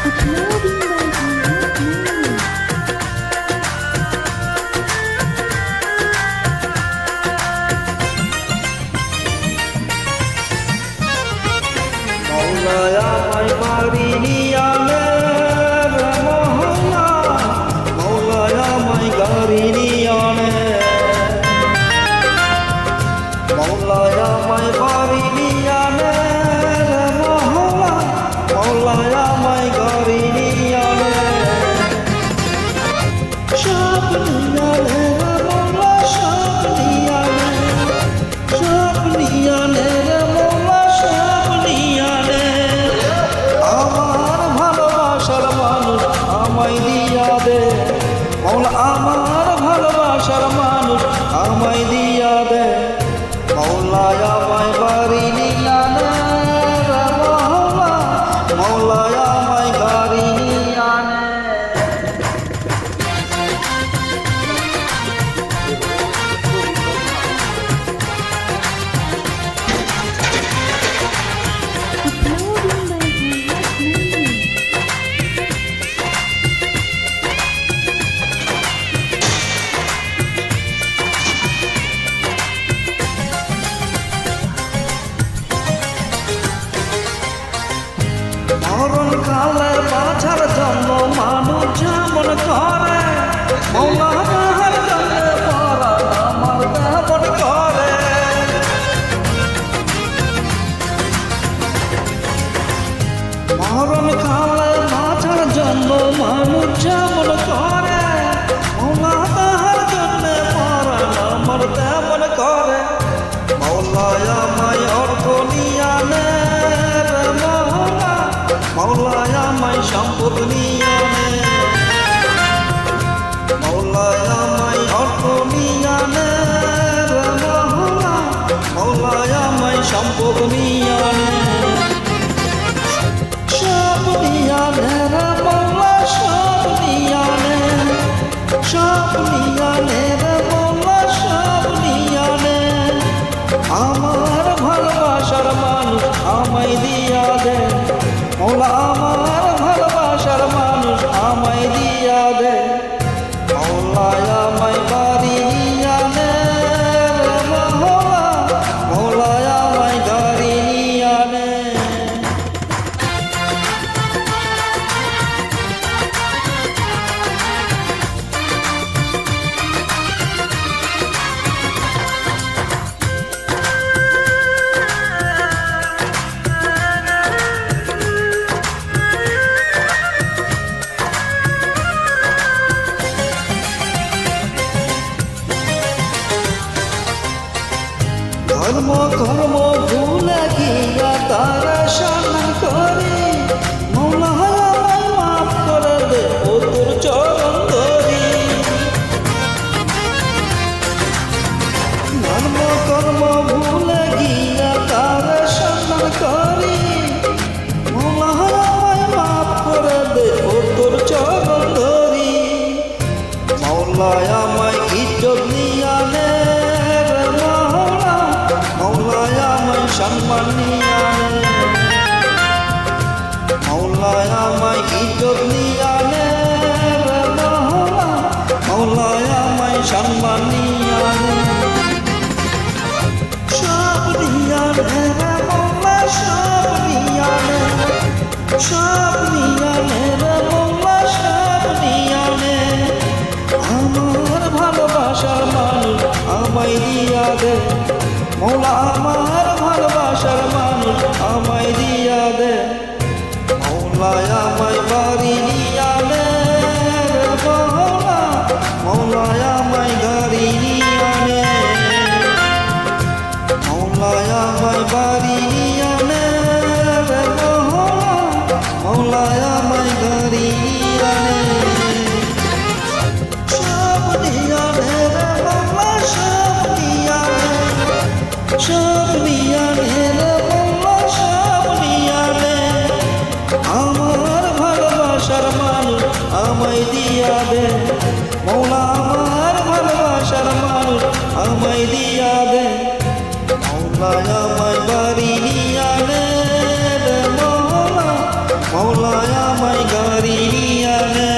Uploading by Ahmad Noor. মৌলায় আমায় বাড়ি নিয়া নে রে মহলা, মৌলায় আমায় গাড়ি নিয়া নে, মৌলায় আমায় বাড়ি নিয়া নে রে মহলা, মৌলায় আমায় গাড়ি নিয়া নে, সব নিয়া নে রে মৌলা, সব নিয়া নে, সব নিয়া নে রে মৌলা, সব নিয়া নে। আমার ভালোবাসার মানুষ আমায় দিয়া দে মৌলা, আমার ভালোবাসার মানুষ আমায় দিয়া দে, মৌলায় আমায় বাড়ি নিয়া নে রে মৌলা, মৌলায় আমায় গাড়ি নিয়া নে। Uploading by Ahmad Noor. মরণকালে বাঁচার জন্য মানুষ যেমন করে, মৌলা তাহার জন্য পরা আমার তেমন করে। মরণকালে বাঁচার জন্য মানুষ যেমন করে, মৌলা তাহার জন্য পরা আমার তেমন করে। মৌলায় আমায় অর্থ নিয়া নে রে মৌলা, মৌলায় আমায় সম্পদ নিয়া নে, মৌলায় আমায় অর্থ নিয়া নে রে মৌলা, মৌলায় আমায় সম্পদ নিয়া নে, সব নিয়া নে রে মৌলা, সব নিয়া নে, সব নিয়া নে রে মৌলা, সব নিয়া নে। আমার ভালোবাসার মানুষ আমায় দিয়া দে মৌলা, আমার ভালোবাসার মানুষ আমায় দিয়া দে, মৌলায় আমায় বাড়ি নিয়া নে রে মৌলা, মৌলায় আমায় গাড়ি নিয়া নে। ধর্ম কর্ম ভুলে গিয়া তারা সম্মান করে, মৌলা আমায় মাফ করে দে ও তোর চরণ ধরি। ধর্ম কর্ম ভুলে গিয়া তারা সম্মান করে, মৌলা আমায় মাফ করে দে ও তোর চরণ ধরি। মৌলায় আমায় ইজ্জত নিয়া নে রে মৌলা, মৌলায় আমায় সম্মান নিয়া নে, মৌলায় আমায় ইজ্জত নিয়া নে রে মৌলা, মৌলায় আমায় সম্মান নিয়া নে, সব নিয়া নে রে মৌলা, সব নিয়া নে, সব নিয়া নে রে মৌলা, সব নিয়া নে। আমার ভালোবাসার মানুষ আমায় দিয়া দে মৌলা, আমার ভালোবাসার মানুষ আমায় দিয়া দে, মৌলায় আমায় বাড়ি নিয়া নে রে মৌলা, মৌলায় আমায় গাড়ি নিয়া নে, মৌলায় আমায় বাড়ি নিয়া নে রে মৌলা, মৌলায় আমায় গাড়ি নিয়া নে, সব নিয়া নে রে মৌলা, সব নিয়া নে, সব নিয়া নে রে মৌলা, সব নিয়া নে। আমার ভালোবাসার মানুষ আমায় দিয়া দে মৌলা, আমার ভালোবাসার মানুষ আমায় দিয়া দে, মৌলায় আমায় বাড়ি নিয়া নে রে মৌলা, মৌলা মাওলা আমায় গাড়ি নিয়ানে